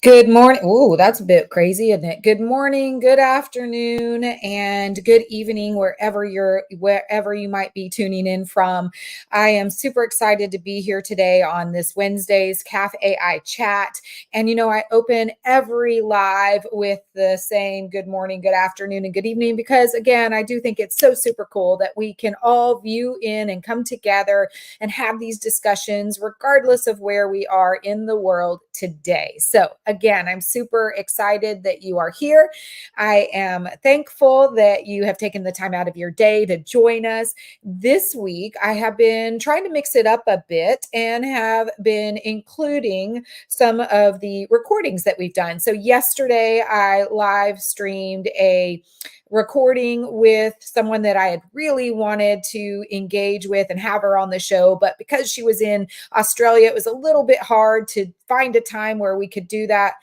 Good morning. Oh, that's a bit crazy, isn't it? Good morning, good afternoon, and good evening wherever you might be tuning in from. I am super excited to be here today on this Wednesday's Caff-AI Chat. And I open every live with the saying good morning, good afternoon, and good evening because again, I do think it's so super cool that we can all view in and come together and have these discussions regardless of where we are in the world today. So again, I'm super excited that you are here. I am thankful that you have taken the time out of your day to join us. This week, I have been trying to mix it up a bit and have been including some of the recordings that we've done. So yesterday, I live streamed a recording with someone that I had really wanted to engage with and have her on the show. But because she was in Australia, it was a little bit hard to find a time where we could do that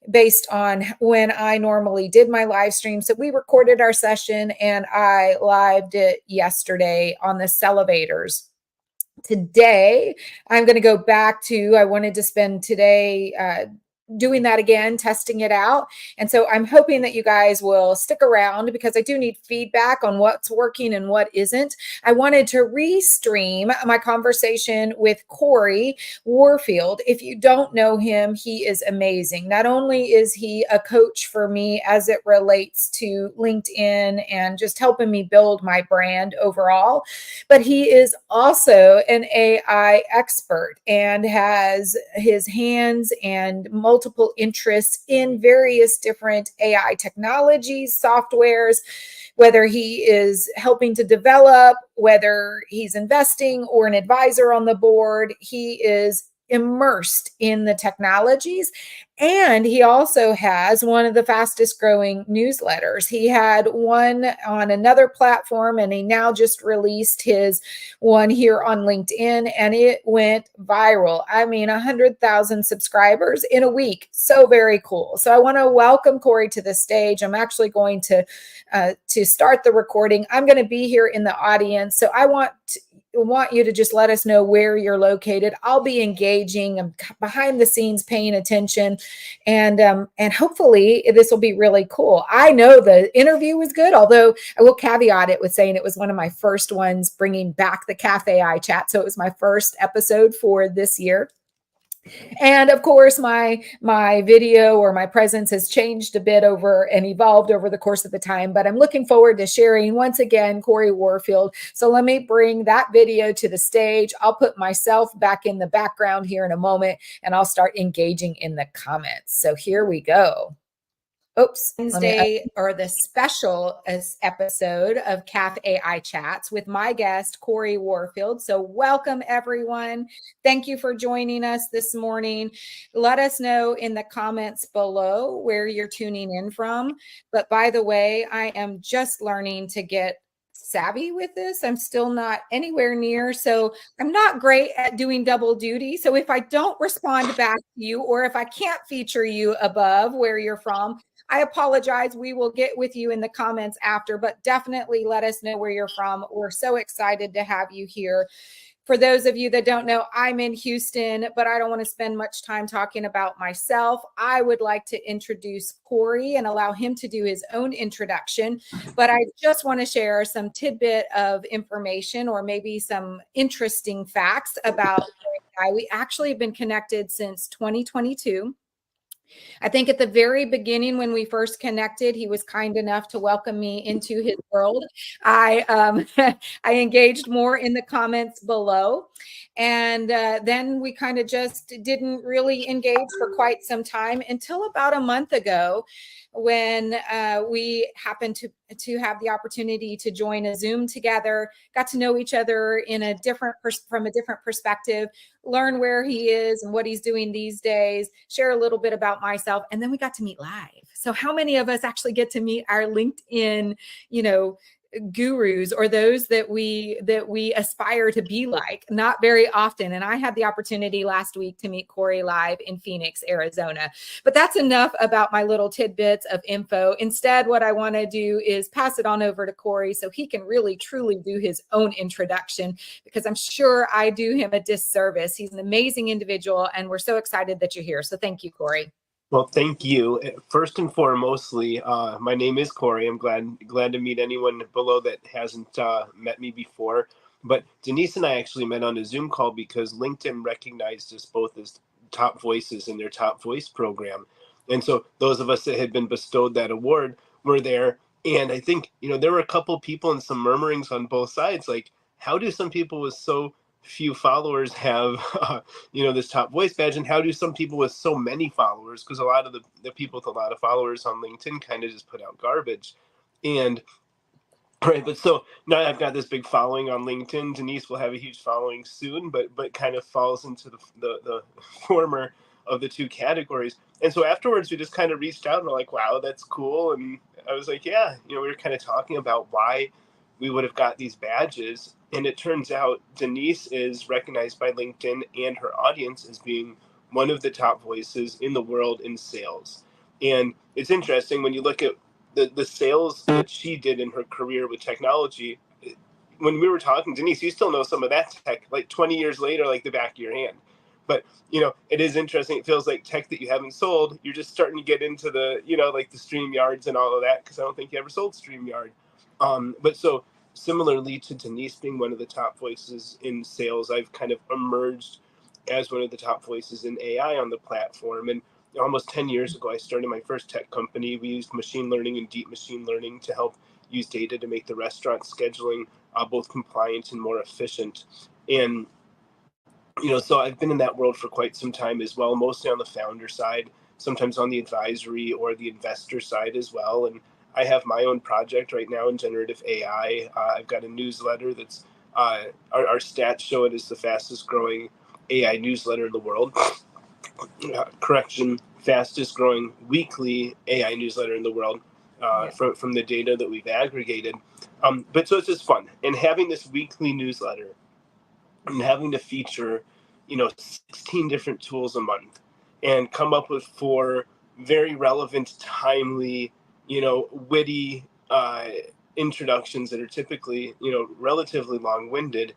based on when I normally did my live stream. So we recorded our session and I lived it yesterday on the Celevators. Today, I'm going to go back to, I wanted to spend today doing that again, testing it out. And so I'm hoping that you guys will stick around because I do need feedback on what's working and what isn't. I wanted to restream my conversation with Cory Warfield. If you don't know him, he is amazing. Not only is he a coach for me as it relates to LinkedIn and just helping me build my brand overall, but he is also an AI expert and has his hands and multiple interests in various different AI technologies, softwares, whether he is helping to develop, whether he's investing or an advisor on the board. He is immersed in the technologies. And he also has one of the fastest growing newsletters. He had one on another platform and he now just released his one here on LinkedIn and it went viral. I mean, 100,000 subscribers in a week. So very cool. So I want to welcome Cory to the stage. I'm actually going to start the recording. I'm going to be here in the audience. So I want you to just let us know where you're located. I'll be engaging. I'm behind the scenes paying attention, and hopefully this will be really cool. I know the interview was good, although I will caveat it with saying it was one of my first ones bringing back the Caff-AI Chat. So it was my first episode for this year. And of course, my video or my presence has changed a bit over and evolved over the course of the time, but I'm looking forward to sharing once again Cory Warfield. So let me bring that video to the stage. I'll put myself back in the background here in a moment and I'll start engaging in the comments. So here we go. Oops, Wednesday or the special episode of Caff-AI Chats with my guest, Cory Warfield. So welcome everyone. Thank you for joining us this morning. Let us know in the comments below where you're tuning in from. But by the way, I am just learning to get savvy with this. I'm still not anywhere near. So I'm not great at doing double duty. So if I don't respond back to you or if I can't feature you above where you're from, I apologize. We will get with you in the comments after, but definitely let us know where you're from. We're so excited to have you here. For those of you that don't know, I'm in Houston, but I don't want to spend much time talking about myself. I would like to introduce Cory and allow him to do his own introduction, but I just want to share some tidbit of information or maybe some interesting facts about Cory. We actually have been connected since 2022. I think at the very beginning when we first connected, he was kind enough to welcome me into his world. I I engaged more in the comments below. And then we kind of just didn't really engage for quite some time until about a month ago when we happened to have the opportunity to join a Zoom together, got to know each other in a from a different perspective, learn where he is and what he's doing these days, share a little bit about myself, and then we got to meet live. So how many of us actually get to meet our LinkedIn, gurus or those that we aspire to be like? Not very often. And I had the opportunity last week to meet Cory live in Phoenix, Arizona. But that's enough about my little tidbits of info. Instead, what I want to do is pass it on over to Cory so he can really truly do his own introduction, because I'm sure I do him a disservice. He's an amazing individual and we're so excited that you're here. So thank you, Cory. Well, thank you. First and foremostly, my name is Cory. I'm glad to meet anyone below that hasn't met me before. But Denise and I actually met on a Zoom call because LinkedIn recognized us both as top voices in their top voice program. And so those of us that had been bestowed that award were there. And I think, there were a couple people and some murmurings on both sides. Like, how do some people with so few followers have this top voice badge, and how do some people with so many followers, because a lot of the people with a lot of followers on LinkedIn kind of just put out garbage. And right, but so now I've got this big following on LinkedIn. Denise will have a huge following soon, but kind of falls into the former of the two categories. And so afterwards, we just kind of reached out and we're like, "Wow, that's cool." And I was like, "Yeah," we were kind of talking about why we would have got these badges. And it turns out Denise is recognized by LinkedIn and her audience as being one of the top voices in the world in sales. And it's interesting when you look at the sales that she did in her career with technology. When we were talking, Denise, you still know some of that tech, like 20 years later, like the back of your hand. But it is interesting. It feels like tech that you haven't sold. You're just starting to get into the, like the StreamYards and all of that, because I don't think you ever sold StreamYard. But so similarly to Denise being one of the top voices in sales, I've kind of emerged as one of the top voices in AI on the platform. And almost 10 years ago, I started my first tech company. We used machine learning and deep machine learning to help use data to make the restaurant scheduling both compliant and more efficient. And, so I've been in that world for quite some time as well, mostly on the founder side, sometimes on the advisory or the investor side as well. And I have my own project right now in generative AI. I've got a newsletter that's our stats show it as the fastest growing AI newsletter in the world. Fastest growing weekly AI newsletter in the world from the data that we've aggregated. But so it's just fun. And having this weekly newsletter and having to feature, 16 different tools a month and come up with 4 very relevant, timely, witty introductions that are typically, relatively long-winded,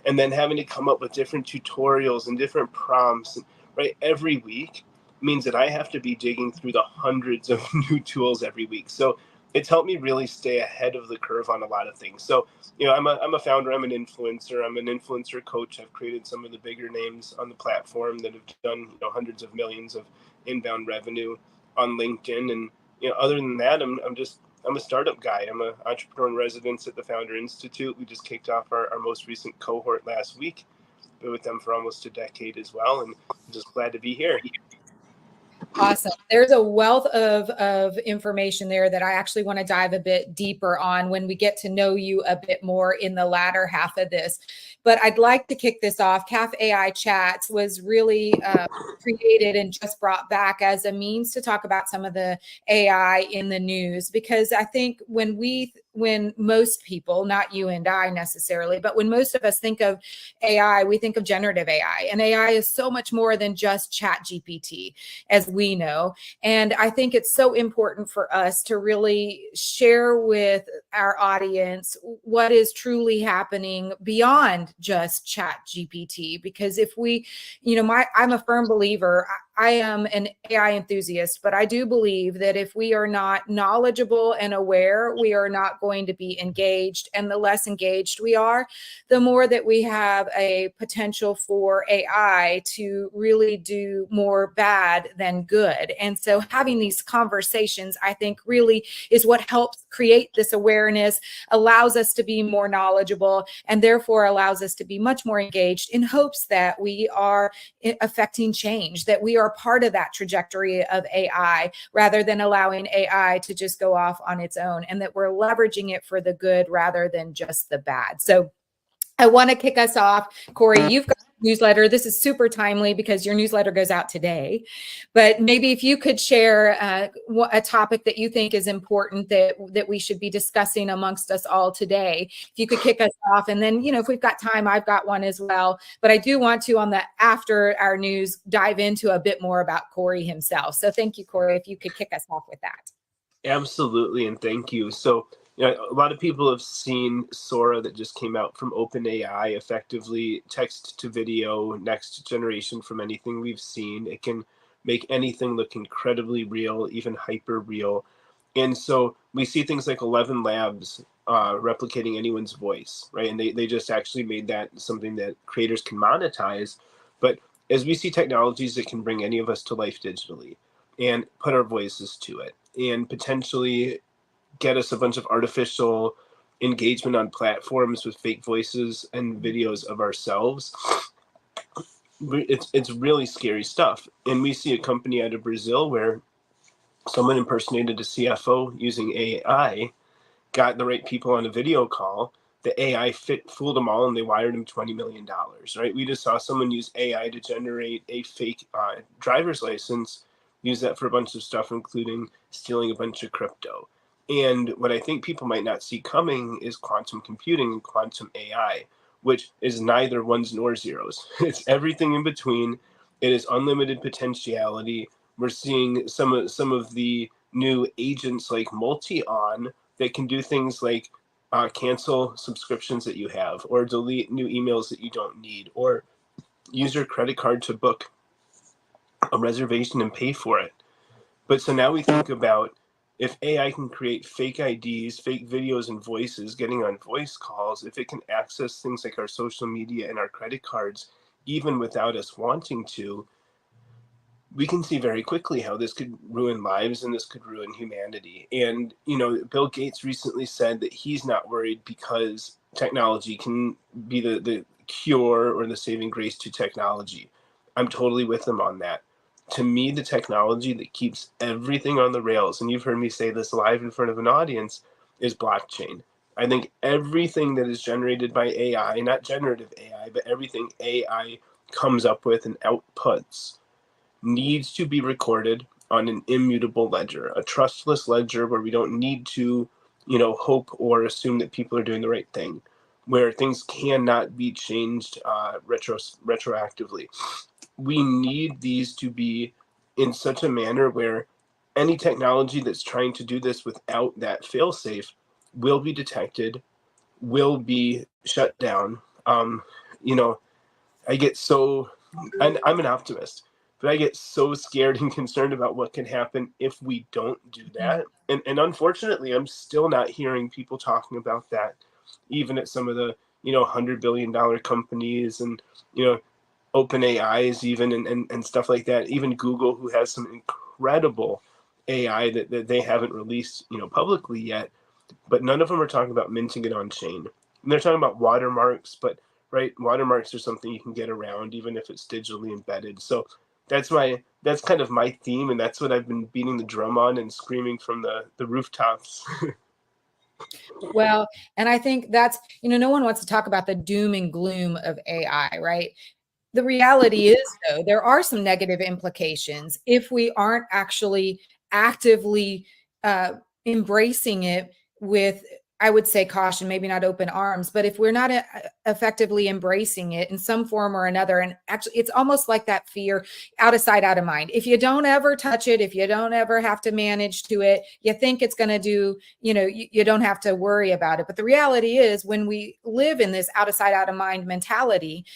and then having to come up with different tutorials and different prompts, right, every week means that I have to be digging through the hundreds of new tools every week. So it's helped me really stay ahead of the curve on a lot of things. So, I'm a founder, I'm an influencer, I'm an influencer coach. I've created some of the bigger names on the platform that have done, hundreds of millions of inbound revenue on LinkedIn. And, other than that, I'm a startup guy. I'm an entrepreneur in residence at the Founder Institute. We just kicked off our most recent cohort last week. Been with them for almost a decade as well, and I'm just glad to be here. Awesome. There's a wealth of information there that I actually want to dive a bit deeper on when we get to know you a bit more in the latter half of this. But I'd like to kick this off. Caff-AI Chats was really created and just brought back as a means to talk about some of the AI in the news, because I think when most people, not you and I necessarily, but when most of us think of AI, we think of generative AI, and AI is so much more than just Chat GPT, as we know. And I think it's so important for us to really share with our audience what is truly happening beyond just Chat GPT. Because if we, I'm a firm believer, I am an AI enthusiast, but I do believe that if we are not knowledgeable and aware, we are not going to be engaged. And the less engaged we are, the more that we have a potential for AI to really do more bad than good. And so having these conversations, I think, really is what helps create this awareness, allows us to be more knowledgeable, and therefore allows us to be much more engaged in hopes that we are affecting change, that we are part of that trajectory of AI rather than allowing AI to just go off on its own, and that we're leveraging it for the good rather than just the bad. So I want to kick us off. Cory, you've got a newsletter. This is super timely because your newsletter goes out today. But maybe if you could share a topic that you think is important that we should be discussing amongst us all today. If you could kick us off, and then, if we've got time, I've got one as well. But I do want to, on the after our news, dive into a bit more about Cory himself. So thank you, Cory, if you could kick us off with that. Absolutely, and thank you. So, a lot of people have seen Sora that just came out from OpenAI, effectively text to video, next generation from anything we've seen. It can make anything look incredibly real, even hyper real. And so we see things like 11 Labs replicating anyone's voice, right? And they just actually made that something that creators can monetize. But as we see technologies that can bring any of us to life digitally and put our voices to it and potentially get us a bunch of artificial engagement on platforms with fake voices and videos of ourselves, it's really scary stuff. And we see a company out of Brazil where someone impersonated a CFO using AI, got the right people on a video call. The AI fooled them all, and they wired him $20 million. Right? We just saw someone use AI to generate a fake driver's license, use that for a bunch of stuff, including stealing a bunch of crypto. And what I think people might not see coming is quantum computing and quantum AI, which is neither ones nor zeros. It's everything in between. It is unlimited potentiality. We're seeing some of the new agents like Multi-On that can do things like cancel subscriptions that you have, or delete new emails that you don't need, or use your credit card to book a reservation and pay for it. But so now we think about, if AI can create fake IDs, fake videos and voices, getting on voice calls, if it can access things like our social media and our credit cards, even without us wanting to, we can see very quickly how this could ruin lives and this could ruin humanity. And, Bill Gates recently said that he's not worried because technology can be the cure or the saving grace to technology. I'm totally with him on that. To me, the technology that keeps everything on the rails, and you've heard me say this live in front of an audience, is blockchain. I think everything that is generated by AI, not generative AI, but everything AI comes up with and outputs, needs to be recorded on an immutable ledger, a trustless ledger where we don't need to, hope or assume that people are doing the right thing, where things cannot be changed retroactively. We need these to be in such a manner where any technology that's trying to do this without that failsafe will be detected, will be shut down. You know, I get so, and I'm an optimist, but I get so scared and concerned about what can happen if we don't do Mhm. that. And unfortunately, I'm still not hearing people talking about that, even at some of the, $100 billion companies and, you know, open AIs even and stuff like that. Even Google, who has some incredible AI that they haven't released, publicly yet, but none of them are talking about minting it on chain. And they're talking about watermarks, but right, watermarks are something you can get around even if it's digitally embedded. So that's kind of my theme, and that's what I've been beating the drum on and screaming from the rooftops. Well, and I think that's, no one wants to talk about the doom and gloom of AI, right? The reality is, though, there are some negative implications if we aren't actually actively embracing it with, I would say, caution, maybe not open arms, but if we're not effectively embracing it in some form or another, and actually, it's almost like that fear, out of sight, out of mind. If you don't ever touch it, if you don't ever have to manage to it, you think it's going to do, you don't have to worry about it. But the reality is, when we live in this out of sight, out of mind mentality,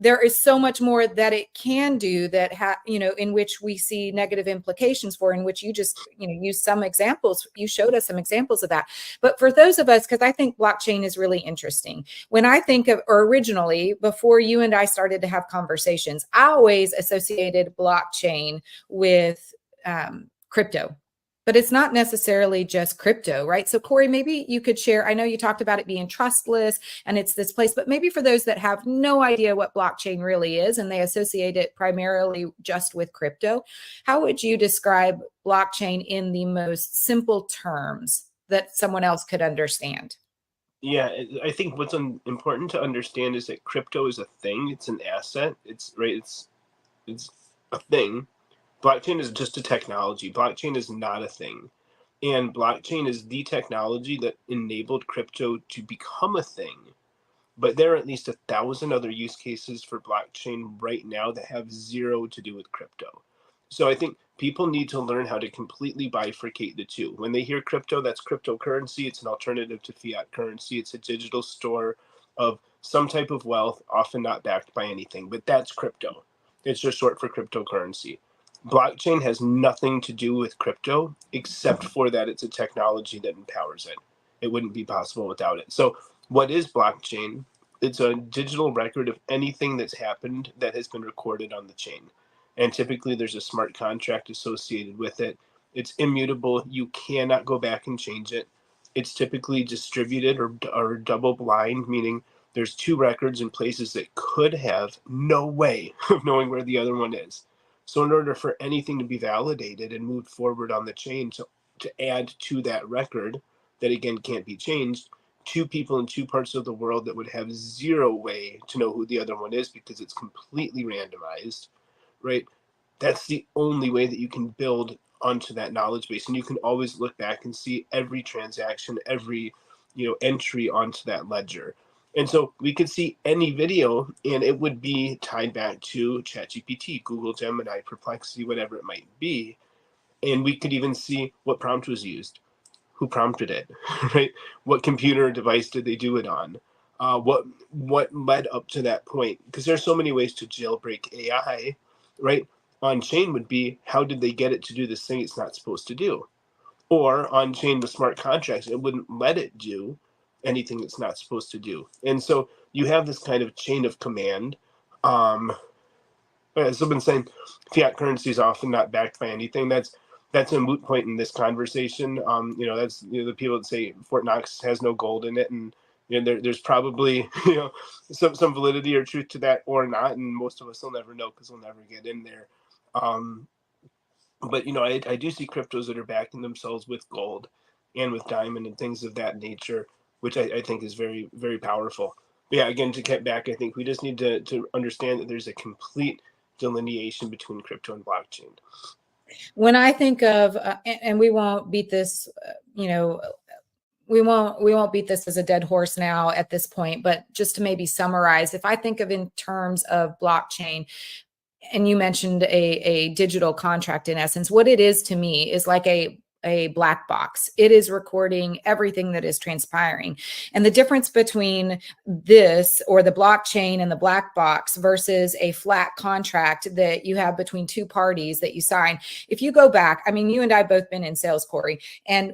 there is so much more that it can do that in which we see negative implications for, in which you just use some examples. You showed us some examples of that. But for those of us, because I think blockchain is really interesting, when I think of, or originally before you and I started to have conversations, I always associated blockchain with crypto. But it's not necessarily just crypto, right? So Cory, maybe you could share, I know you talked about it being trustless and it's this place, but maybe for those that have no idea what blockchain really is and they associate it primarily just with crypto, how would you describe blockchain in the most simple terms that someone else could understand? Yeah, I think what's important to understand is that crypto is a thing. It's an asset. It's right. It's a thing. Blockchain is just a technology. Blockchain is not a thing. And blockchain is the technology that enabled crypto to become a thing. But there are at least 1,000 other use cases for blockchain right now that have zero to do with crypto. So I think people need to learn how to completely bifurcate the two. When they hear crypto, that's cryptocurrency. It's an alternative to fiat currency. It's a digital store of some type of wealth, often not backed by anything, but that's crypto. It's just short for cryptocurrency. Blockchain has nothing to do with crypto except for that it's a technology that empowers it. It wouldn't be possible without it. So, what is blockchain? It's a digital record of anything that's happened that has been recorded on the chain. And typically, there's a smart contract associated with it. It's immutable. You cannot go back and change it. It's typically distributed or double blind, meaning there's two records in places that could have no way of knowing where the other one is. So in order for anything to be validated and moved forward on the chain to add to that record that again can't be changed, two people in two parts of the world that would have zero way to know who the other one is because it's completely randomized, right? That's the only way that you can build onto that knowledge base. And you can always look back and see every transaction, every entry onto that ledger. And so we could see any video and it would be tied back to ChatGPT, Google Gemini, Perplexity, whatever it might be. And we could even see what prompt was used, who prompted it, right? What computer or device did they do it on? What led up to that point? Because there's so many ways to jailbreak AI, right? On chain would be how did they get it to do this thing it's not supposed to do? Or on chain with smart contracts, it wouldn't let it do anything it's not supposed to do. And so you have this kind of chain of command. Um, as I've been saying, fiat currency is often not backed by anything. That's a moot point in this conversation. That's the people that say Fort Knox has no gold in it, and there's probably some validity or truth to that or not, and most of us will never know because we'll never get in there. But I do see cryptos that are backing themselves with gold and with diamond and things of that nature, which I think is very, very powerful. But yeah, again, to get back, I think we just need to understand that there's a complete delineation between crypto and blockchain. When I think of, and we won't beat this, we won't beat this as a dead horse now at this point, but just to maybe summarize, if I think of in terms of blockchain, and you mentioned a digital contract, in essence, what it is to me is like a black box. It is recording everything that is transpiring. And the difference between this or the blockchain and the black box versus a flat contract that you have between two parties that you sign. If you go back, I mean, you and I both been in sales, Cory, and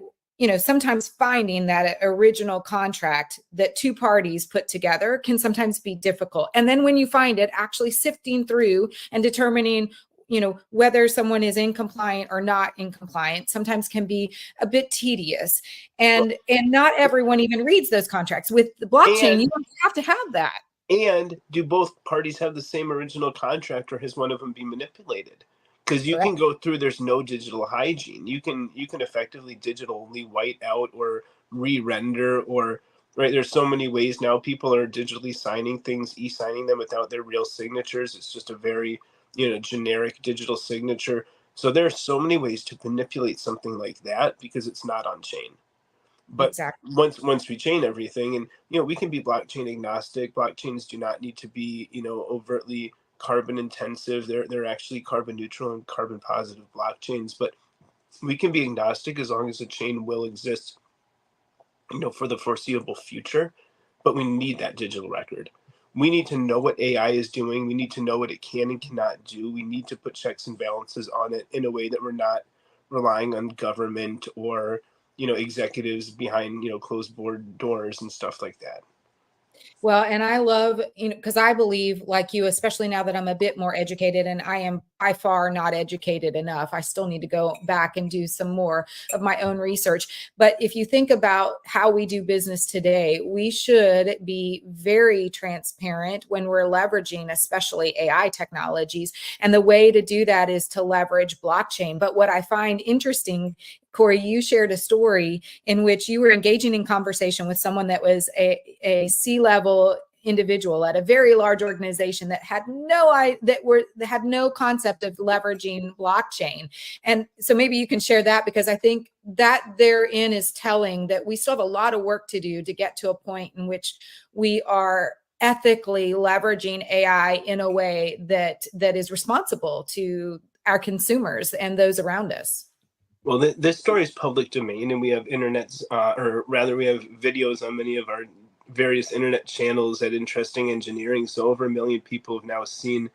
sometimes finding that original contract that two parties put together can sometimes be difficult. And then when you find it, actually sifting through and determining whether someone is in compliant or not in compliant sometimes can be a bit tedious. And not everyone even reads those contracts. With the blockchain, you don't have to have that. And do both parties have the same original contract, or has one of them been manipulated? Because you can go through, there's no digital hygiene. You can effectively digitally white out or re-render, or right, there's so many ways now people are digitally signing things, e-signing them without their real signatures. It's just a very generic digital signature. So there are so many ways to manipulate something like that because it's not on chain. But exactly. once we chain everything, and we can be blockchain agnostic. Blockchains do not need to be overtly carbon intensive. They're actually carbon neutral and carbon positive blockchains. But we can be agnostic as long as the chain will exist for the foreseeable future. But we need that digital record. We need to know what AI is doing. We need to know what it can and cannot do. We need to put checks and balances on it in a way that we're not relying on government or executives behind closed board doors and stuff like that. Well, and I love, because I believe, like you, especially now that I'm a bit more educated, and I am by far not educated enough. I still need to go back and do some more of my own research. But if you think about how we do business today, we should be very transparent when we're leveraging, especially AI technologies. And the way to do that is to leverage blockchain. But what I find interesting, Cory, you shared a story in which you were engaging in conversation with someone that was a C-level individual at a very large organization that had no concept of leveraging blockchain. And so maybe you can share that, because I think that therein is telling that we still have a lot of work to do to get to a point in which we are ethically leveraging AI in a way that is responsible to our consumers and those around us. Well, this story is public domain, and we have or rather, we have videos on many of our various internet channels at Interesting Engineering. So over 1 million people have now seen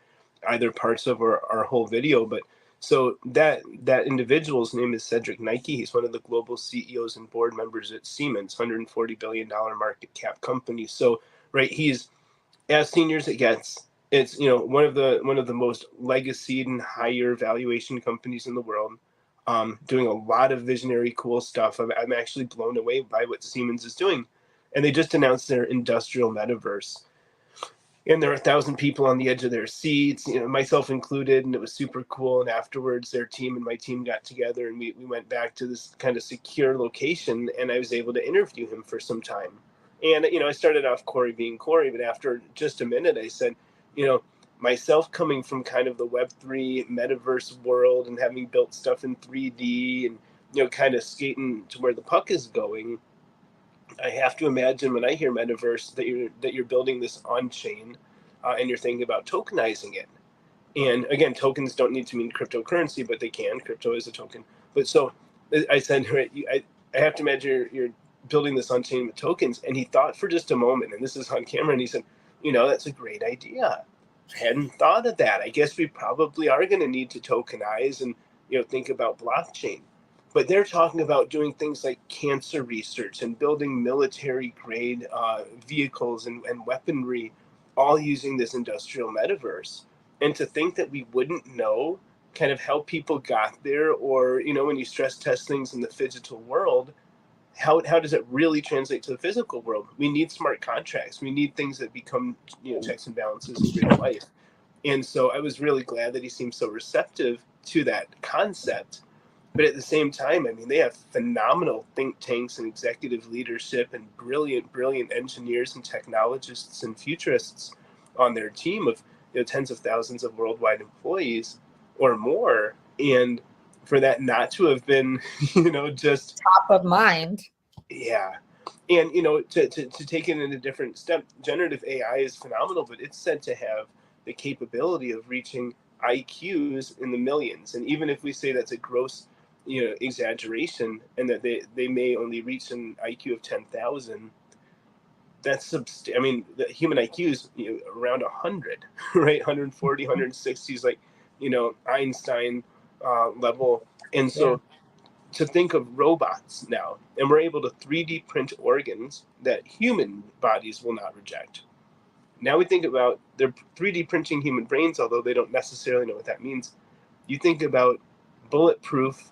either parts of or our whole video. But So that individual's name is Cedric Nike. He's one of the global CEOs and board members at Siemens, $140 billion market cap company. So, right, he's as senior as it gets. It's, you know, one of the most legacied and higher valuation companies in the world, doing a lot of visionary, cool stuff. I'm actually blown away by what Siemens is doing, and they just announced their industrial metaverse, and there were 1,000 people on the edge of their seats, you know, myself included, and it was super cool. And afterwards, their team and my team got together, and we went back to this kind of secure location, and I was able to interview him for some time. And, you know, I started off Cory being Cory, but after just a minute, I said, you know, myself coming from kind of the Web3 metaverse world and having built stuff in 3D and, you know, kind of skating to where the puck is going, I have to imagine when I hear metaverse that you're building this on chain, and you're thinking about tokenizing it. And again, tokens don't need to mean cryptocurrency, but they can. Crypto is a token. But so I said, right, I have to imagine you're building this on chain with tokens. And he thought for just a moment, and this is on camera, and he said, you know, that's a great idea. I hadn't thought of that. I guess we probably are going to need to tokenize and, you know, think about blockchain. But they're talking about doing things like cancer research and building military grade vehicles and weaponry, all using this industrial metaverse. And to think that we wouldn't know kind of how people got there, or, you know, when you stress test things in the digital world, how does it really translate to the physical world? We need smart contracts. We need things that become, you know, checks and balances in real life. And so I was really glad that he seemed so receptive to that concept. But at the same time, I mean, they have phenomenal think tanks and executive leadership and brilliant engineers and technologists and futurists on their team of, you know, tens of thousands of worldwide employees or more. And for that not to have been, you know, just Top of mind. yeah. And, you know, to take it in a different step, generative AI is phenomenal, but it's said to have the capability of reaching IQs in the millions. And even if we say that's a gross, you know, exaggeration, and that they may only reach an IQ of 10,000, that's I mean, the human IQ is, you know, around 100, right? 140, 160 is like, you know, Einstein level. And so to think of robots now, and we're able to 3D print organs that human bodies will not reject. Now we think about they're 3D printing human brains, although they don't necessarily know what that means. You think about bulletproof,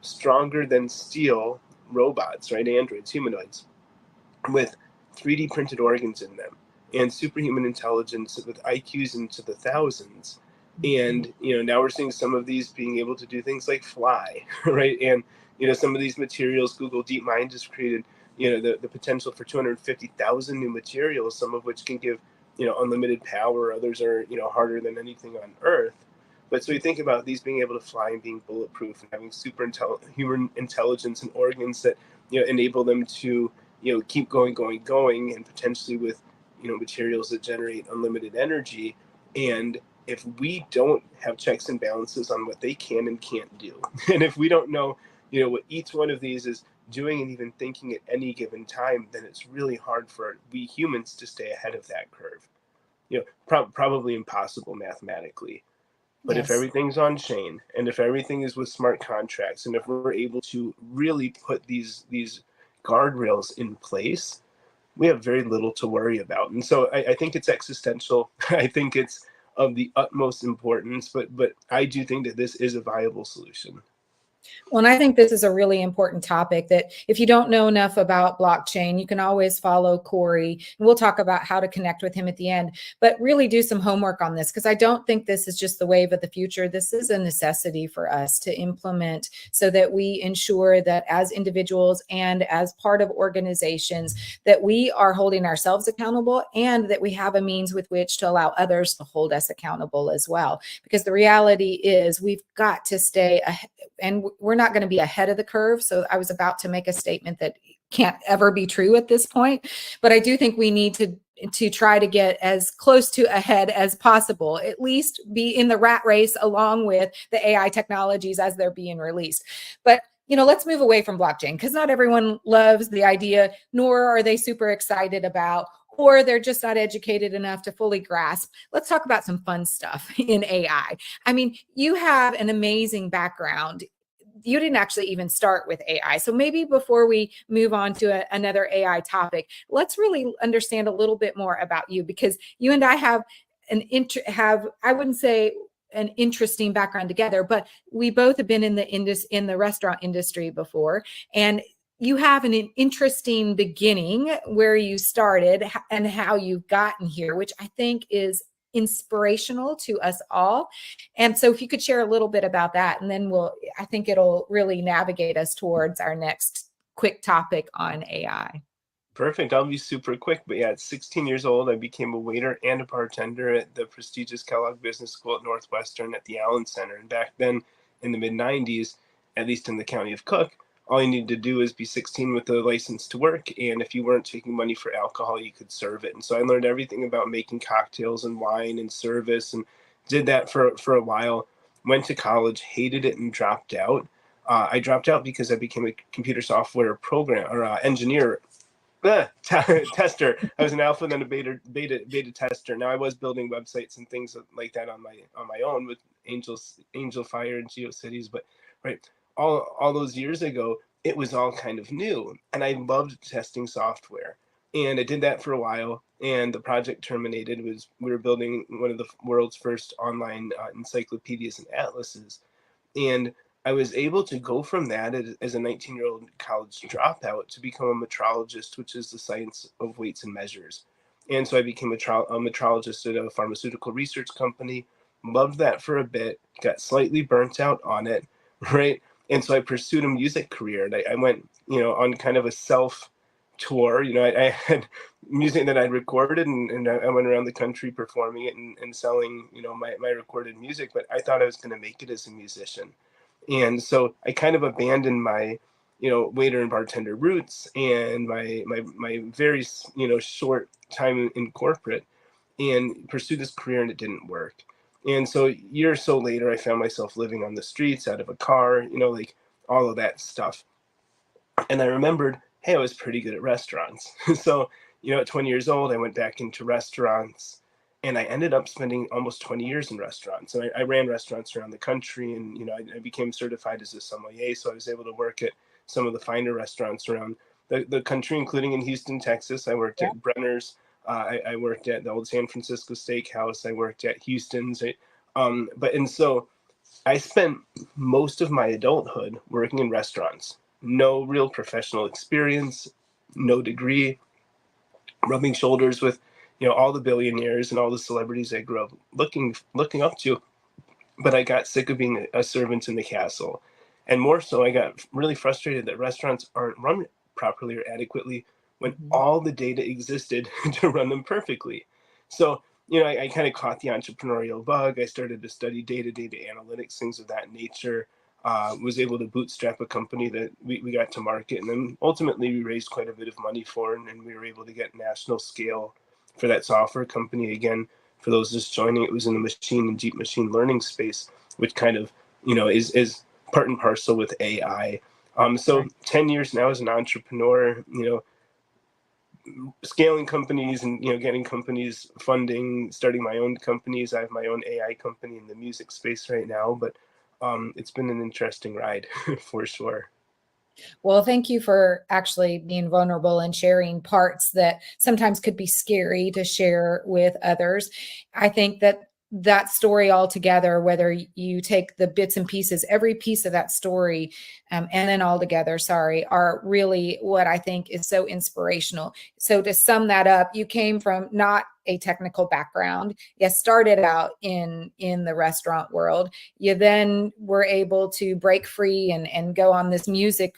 stronger than steel robots, right? Androids, humanoids, with 3D printed organs in them and superhuman intelligence with IQs into the thousands. And, you know, now we're seeing some of these being able to do things like fly, right? And, you know, some of these materials, Google DeepMind has created, you know, the potential for 250,000 new materials, some of which can give, you know, unlimited power. Others are, you know, harder than anything on Earth. But so you think about these being able to fly and being bulletproof and having human intelligence and organs that, you know, enable them to, you know, keep going, and potentially with, you know, materials that generate unlimited energy. And if we don't have checks and balances on what they can and can't do, and if we don't know, you know, what each one of these is doing and even thinking at any given time, then it's really hard for we humans to stay ahead of that curve. You know, probably impossible mathematically. But if Yes. everything's on chain, and if everything is with smart contracts, and if we're able to really put these guardrails in place, we have very little to worry about. And so I think it's existential. I think it's of the utmost importance, but I do think that this is a viable solution. Well, and I think this is a really important topic that if you don't know enough about blockchain, you can always follow Cory. And we'll talk about how to connect with him at the end, but really do some homework on this, because I don't think this is just the wave of the future. This is a necessity for us to implement so that we ensure that as individuals and as part of organizations, that we are holding ourselves accountable and that we have a means with which to allow others to hold us accountable as well. Because the reality is we've got to stay ahead, and we're not going to be ahead of the curve. So I was about to make a statement that can't ever be true at this point, but I do think we need to try to get as close to ahead as possible, at least be in the rat race along with the AI technologies as they're being released. But you know, let's move away from blockchain, because not everyone loves the idea, nor are they super excited about or they're just not educated enough to fully grasp. Let's talk about some fun stuff in AI. I mean, you have an amazing background. You didn't actually even start with AI. So maybe before we move on to another AI topic, let's really understand a little bit more about you, because you and I have I wouldn't say an interesting background together, but we both have been in the restaurant industry before, and you have an interesting beginning where you started and how you've gotten here, which I think is inspirational to us all. And so if you could share a little bit about that, and then I think it'll really navigate us towards our next quick topic on AI. Perfect. I'll be super quick. But yeah, at 16 years old, I became a waiter and a bartender at the prestigious Kellogg Business School at Northwestern at the Allen Center. And back then, in the mid 90s, at least in the county of Cook, all you needed to do is be 16 with a license to work. And if you weren't taking money for alcohol, you could serve it. And so I learned everything about making cocktails and wine and service, and did that for a while. Went to college, hated it, and dropped out. I dropped out because I became a computer software program or engineer tester. I was an alpha, then a beta tester. Now I was building websites and things like that on my own with Angel Fire and GeoCities, but right, all those years ago, it was all kind of new, and I loved testing software, and I did that for a while. And the project terminated. We were building one of the world's first online encyclopedias and atlases, and I was able to go from that as a 19-year-old college dropout to become a metrologist, which is the science of weights and measures. And so I became a metrologist at a pharmaceutical research company. Loved that for a bit, got slightly burnt out on it, right? And so I pursued a music career. And I went, on kind of a self tour. I had music that I'd recorded, and I went around the country performing it and selling, my recorded music. But I thought I was going to make it as a musician. And so I kind of abandoned my, waiter and bartender roots and my very, short time in corporate, and pursued this career, and it didn't work. And so a year or so later, I found myself living on the streets, out of a car, like all of that stuff. And I remembered, hey, I was pretty good at restaurants. So, at 20 years old, I went back into restaurants, and I ended up spending almost 20 years in restaurants. And I ran restaurants around the country, and, I became certified as a sommelier. So I was able to work at some of the finer restaurants around the country, including in Houston, Texas. I worked at Brenner's. I worked at the old San Francisco Steakhouse. I worked at Houston's. And so I spent most of my adulthood working in restaurants. No real professional experience, no degree, rubbing shoulders with, all the billionaires and all the celebrities I grew up looking up to. But I got sick of being a servant in the castle. And more so, I got really frustrated that restaurants aren't run properly or adequately when all the data existed to run them perfectly. So, I kind of caught the entrepreneurial bug. I started to study data analytics, things of that nature. Was able to bootstrap a company that we got to market. And then ultimately, we raised quite a bit of money for it, and we were able to get national scale for that software company. Again, for those just joining, it was in the machine and deep machine learning space, which kind of, is part and parcel with AI. So 10 years now as an entrepreneur, scaling companies and, getting companies funding, starting my own companies. I have my own AI company in the music space right now, but it's been an interesting ride for sure. Well, thank you for actually being vulnerable and sharing parts that sometimes could be scary to share with others. I think that story altogether, whether you take the bits and pieces, every piece of that story, and then all together, are really what I think is so inspirational. So to sum that up, you came from not a technical background. You started out in the restaurant world. You then were able to break free and go on this music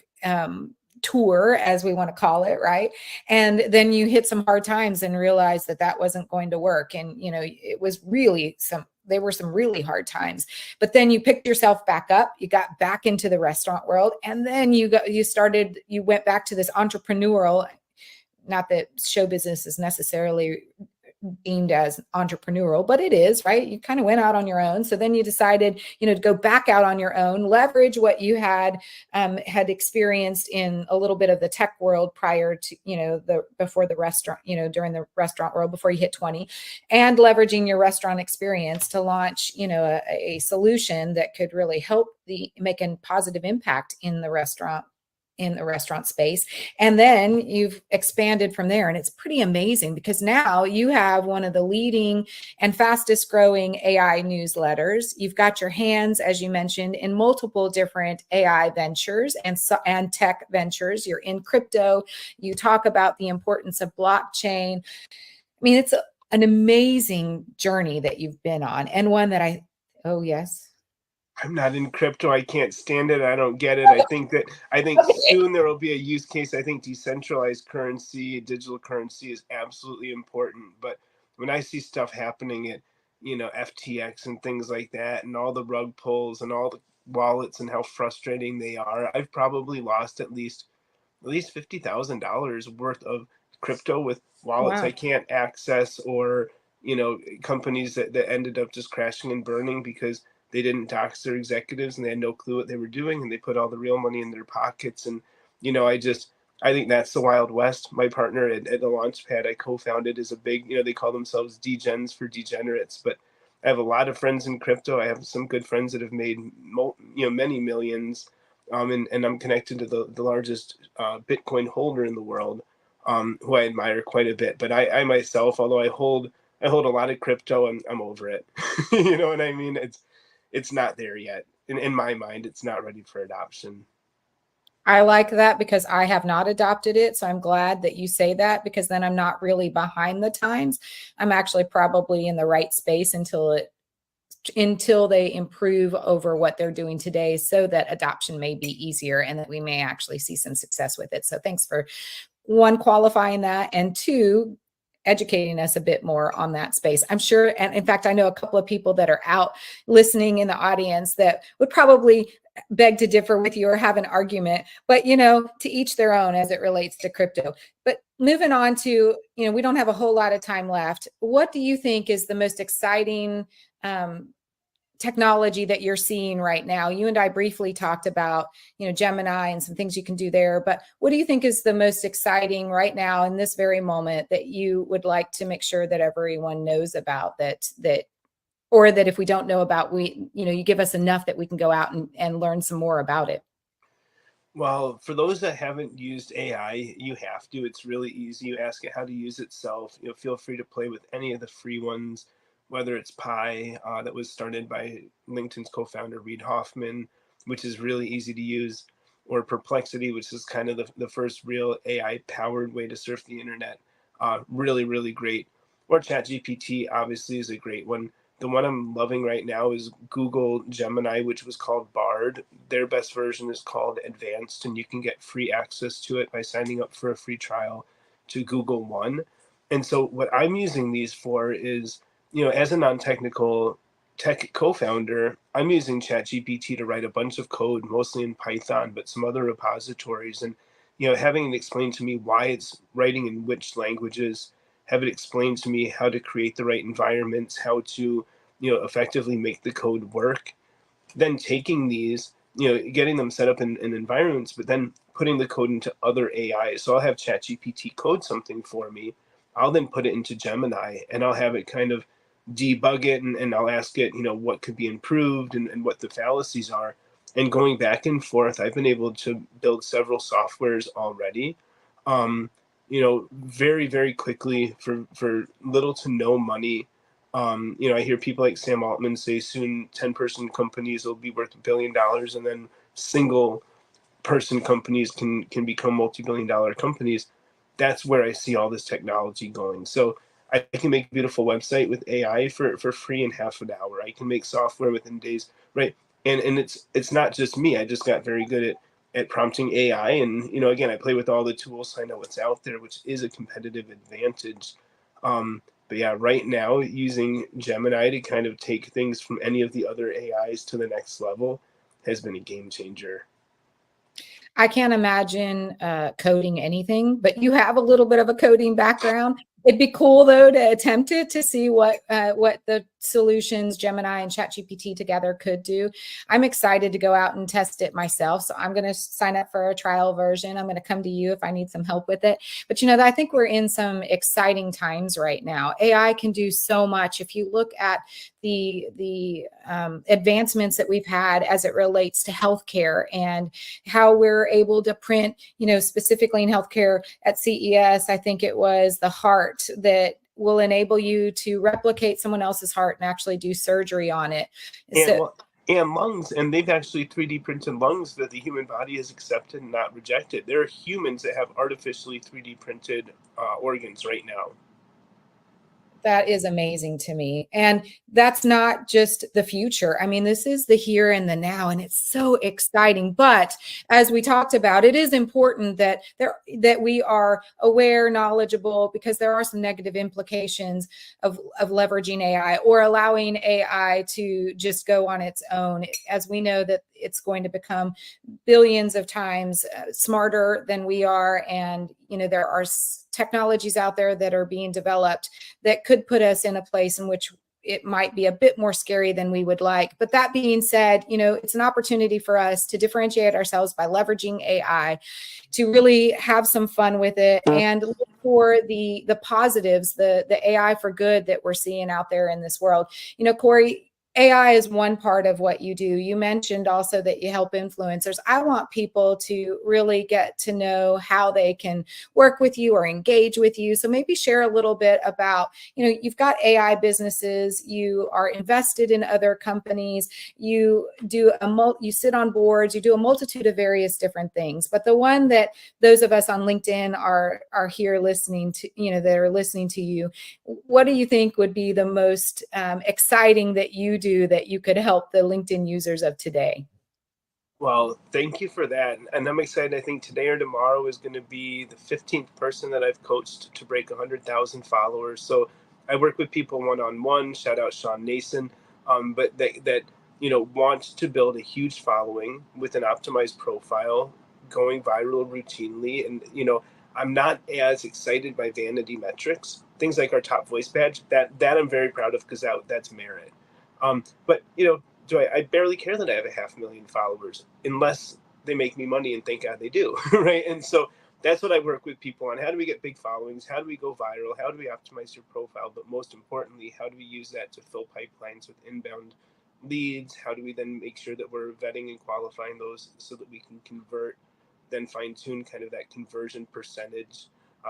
tour, as we want to call it, right? And then you hit some hard times and realized that wasn't going to work. And, it was really there were some really hard times, but then you picked yourself back up, you got back into the restaurant world, and then you went back to this entrepreneurial, not that show business is necessarily deemed as entrepreneurial, but it is, right? You kind of went out on your own. So then you decided, to go back out on your own, leverage what you had experienced in a little bit of the tech world prior to, before the restaurant, during the restaurant world, before you hit 20, and leveraging your restaurant experience to launch, a solution that could really help make a positive impact in the restaurant space. And then you've expanded from there. And it's pretty amazing because now you have one of the leading and fastest growing AI newsletters. You've got your hands, as you mentioned, in multiple different AI ventures and tech ventures. You're in crypto. You talk about the importance of blockchain. I mean, it's an amazing journey that you've been on, and one that oh, yes. I'm not in crypto. I can't stand it. I don't get it. I think soon there will be a use case. I think decentralized currency, digital currency is absolutely important. But when I see stuff happening at, FTX and things like that, and all the rug pulls and all the wallets and how frustrating they are, I've probably lost at least $50,000 worth of crypto with wallets Wow. I can't access, or companies that ended up just crashing and burning because they didn't dox their executives and they had no clue what they were doing, and they put all the real money in their pockets. And I think that's the Wild West. My partner at the Launchpad I co-founded is a big, they call themselves degens for degenerates, but I have a lot of friends in crypto. I have some good friends that have made many millions, and I'm connected to the largest Bitcoin holder in the world, who I admire quite a bit. But I myself, although I hold a lot of crypto, I'm over it. You know what I mean? It's not there yet. In my mind, it's not ready for adoption. I like that because I have not adopted it. So I'm glad that you say that, because then I'm not really behind the times. I'm actually probably in the right space until they improve over what they're doing today, so that adoption may be easier and that we may actually see some success with it. So thanks for, one, qualifying that, and two, educating us a bit more on that space. I'm sure, and in fact, I know a couple of people that are out listening in the audience that would probably beg to differ with you or have an argument, but to each their own as it relates to crypto. But moving on to, we don't have a whole lot of time left. What do you think is the most exciting technology that you're seeing right now? You and I briefly talked about, Gemini and some things you can do there, but what do you think is the most exciting right now in this very moment that you would like to make sure that everyone knows about, or that if we don't know about, you give us enough that we can go out and learn some more about it? Well, for those that haven't used AI, you have to. It's really easy. You ask it how to use itself. Feel free to play with any of the free ones, whether it's Pi, that was started by LinkedIn's co-founder Reid Hoffman, which is really easy to use, or Perplexity, which is kind of the first real AI-powered way to surf the internet. Really, really great. Or ChatGPT, obviously, is a great one. The one I'm loving right now is Google Gemini, which was called Bard. Their best version is called Advanced, and you can get free access to it by signing up for a free trial to Google One. And so, what I'm using these for is, as a non technical tech co founder, I'm using ChatGPT to write a bunch of code, mostly in Python, but some other repositories. And, having it explain to me why it's writing in which languages, have it explain to me how to create the right environments, how to, effectively make the code work. Then taking these, getting them set up in environments, but then putting the code into other AI. So I'll have ChatGPT code something for me. I'll then put it into Gemini, and I'll have it kind of debug it, and I'll ask it, what could be improved, and what the fallacies are. And going back and forth, I've been able to build several softwares already. Very, very quickly for little to no money. I hear people like Sam Altman say soon 10-person companies will be worth $1 billion, and then single person companies can become multi-billion-dollar companies. That's where I see all this technology going. So I can make a beautiful website with AI for free in half an hour. I can make software within days, right? And it's not just me. I just got very good at prompting AI, and again, I play with all the tools, so I know what's out there, which is a competitive advantage. But yeah, right now using Gemini to kind of take things from any of the other AIs to the next level has been a game changer. I can't imagine coding anything, but you have a little bit of a coding background. It'd be cool though to attempt it to see what the solutions Gemini and ChatGPT together could do. I'm excited to go out and test it myself. So I'm going to sign up for a trial version. I'm going to come to you if I need some help with it. But I think we're in some exciting times right now. AI can do so much. If you look at the advancements that we've had as it relates to healthcare and how we're able to print, specifically in healthcare at CES, I think it was the heart that will enable you to replicate someone else's heart and actually do surgery on it. And lungs, and they've actually 3D printed lungs that the human body has accepted and not rejected. There are humans that have artificially 3D printed organs right now. That is amazing to me. And that's not just the future. I mean, this is the here and the now, and it's so exciting. But as we talked about, it is important that we are aware, knowledgeable, because there are some negative implications of leveraging AI or allowing AI to just go on its own. As we know that it's going to become billions of times smarter than we are. And, there are technologies out there that are being developed that could put us in a place in which it might be a bit more scary than we would like. But that being said, it's an opportunity for us to differentiate ourselves by leveraging AI to really have some fun with it and look for the positives, the AI for good that we're seeing out there in this world. Cory, AI is one part of what you do. You mentioned also that you help influencers. I want people to really get to know how they can work with you or engage with you. So maybe share a little bit about, you've got AI businesses, you are invested in other companies, you sit on boards, you do a multitude of various different things. But the one that those of us on LinkedIn are here listening to, that are listening to you, what do you think would be the most exciting that you do that you could help the LinkedIn users of today? Well, thank you for that. And I'm excited. I think today or tomorrow is going to be the 15th person that I've coached to break 100,000 followers. So I work with people one-on-one, shout out Sean Nason, but that want to build a huge following with an optimized profile, going viral routinely. And, I'm not as excited by vanity metrics, things like our top voice badge, that I'm very proud of because that's merit. But, I barely care that I have a 500,000 followers unless they make me money, and thank God they do, right? And so that's what I work with people on. How do we get big followings? How do we go viral? How do we optimize your profile? But most importantly, how do we use that to fill pipelines with inbound leads? How do we then make sure that we're vetting and qualifying those so that we can convert, then fine tune kind of that conversion percentage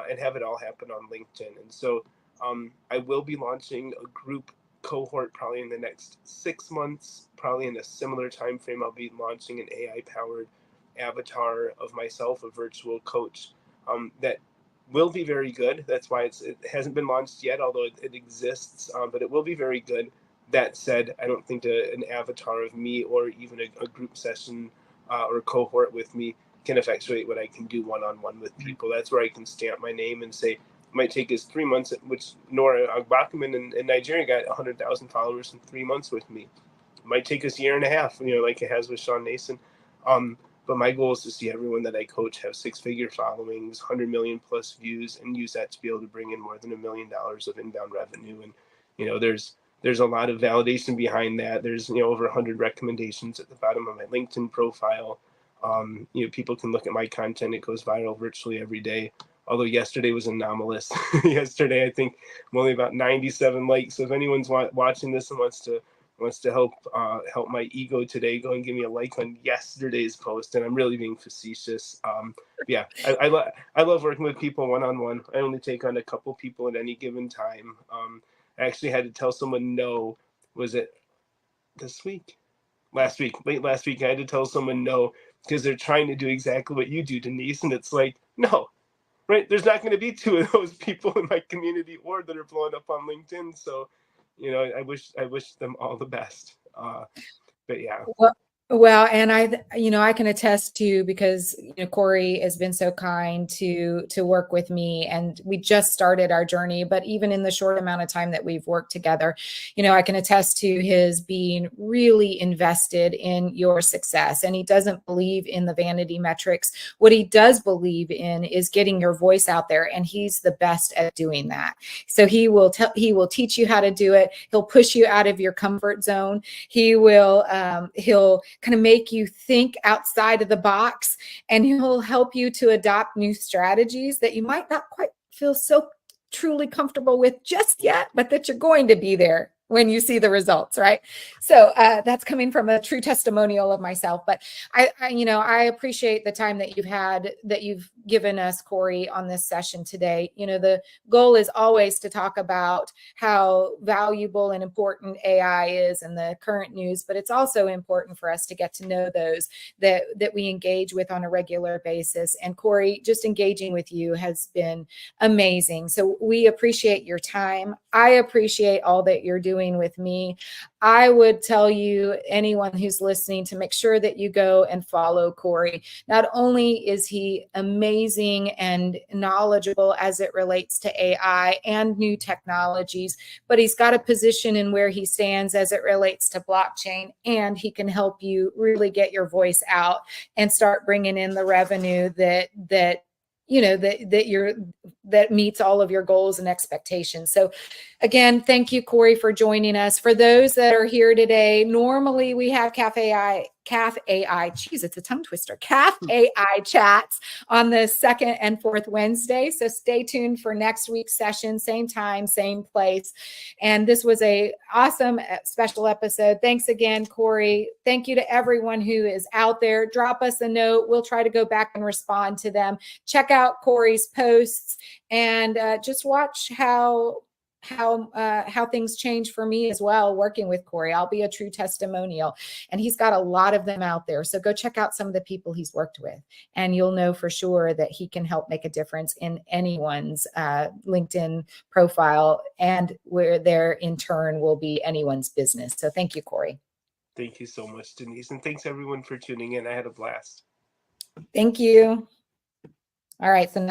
and have it all happen on LinkedIn? And so I will be launching a group cohort probably in the next 6 months. Probably in a similar time frame, I'll be launching an AI powered avatar of myself, a virtual coach that will be very good. That's why it hasn't been launched yet, although it exists, but it will be very good. That said, I don't think an avatar of me or even a group session or cohort with me can effectuate what I can do one-on-one with people. That's where I can stamp my name and say, might take us 3 months, which Nora Agbakuman in Nigeria got 100,000 followers in 3 months with me. It might take us a year and a half, like it has with Sean Nason. But my goal is to see everyone that I coach have 6-figure followings, 100 million plus views, and use that to be able to bring in more than $1 million of inbound revenue. And, there's a lot of validation behind that. There's, over 100 recommendations at the bottom of my LinkedIn profile. People can look at my content. It goes viral virtually every day. Although yesterday was anomalous. Yesterday, I think I'm only about 97 likes. So if anyone's watching this and wants to help my ego today, go and give me a like on yesterday's post. And I'm really being facetious. Yeah, I love working with people one-on-one. I only take on a couple people at any given time. I actually had to tell someone no. Was it this week? Late last week, I had to tell someone no because they're trying to do exactly what you do, Denise. And it's like, no, right? There's not going to be 2 of those people in my community or that are blowing up on LinkedIn. So, I wish them all the best. But yeah. Well, and I can attest to, because Cory has been so kind to work with me, and we just started our journey. But even in the short amount of time that we've worked together, I can attest to his being really invested in your success. And he doesn't believe in the vanity metrics. What he does believe in is getting your voice out there, and he's the best at doing that. So he will teach you how to do it. He'll push you out of your comfort zone. He'll kind of make you think outside of the box, and he'll help you to adopt new strategies that you might not quite feel so truly comfortable with just yet, but that you're going to be there when you see the results, right? So that's coming from a true testimonial of myself. But I appreciate the time that you've given us, Cory, on this session today. The goal is always to talk about how valuable and important AI is in the current news, but it's also important for us to get to know those that we engage with on a regular basis. And Cory, just engaging with you has been amazing. So we appreciate your time. I appreciate all that you're doing with me. I would tell you, anyone who's listening, to make sure that you go and follow Cory. Not only is he amazing and knowledgeable as it relates to AI and new technologies, but he's got a position in where he stands as it relates to blockchain, and he can help you really get your voice out and start bringing in the revenue that meets all of your goals and expectations. So again, thank you, Cory, for joining us. For those that are here today, normally we have Caff-AI, geez, it's a tongue twister, Caff-AI Chats on the second and fourth Wednesday. So stay tuned for next week's session, same time, same place. And this was a awesome special episode. Thanks again, Cory. Thank you to everyone who is out there. Drop us a note. We'll try to go back and respond to them. Check out Cory's posts, and just watch how things change for me as well working with Cory. I'll be a true testimonial, and he's got a lot of them out there. So go check out some of the people he's worked with, and you'll know for sure that he can help make a difference in anyone's LinkedIn profile, and where there in turn will be anyone's business. So thank you, Cory. Thank you so much, Denise. And thanks everyone for tuning in. I had a blast. Thank you. All right. So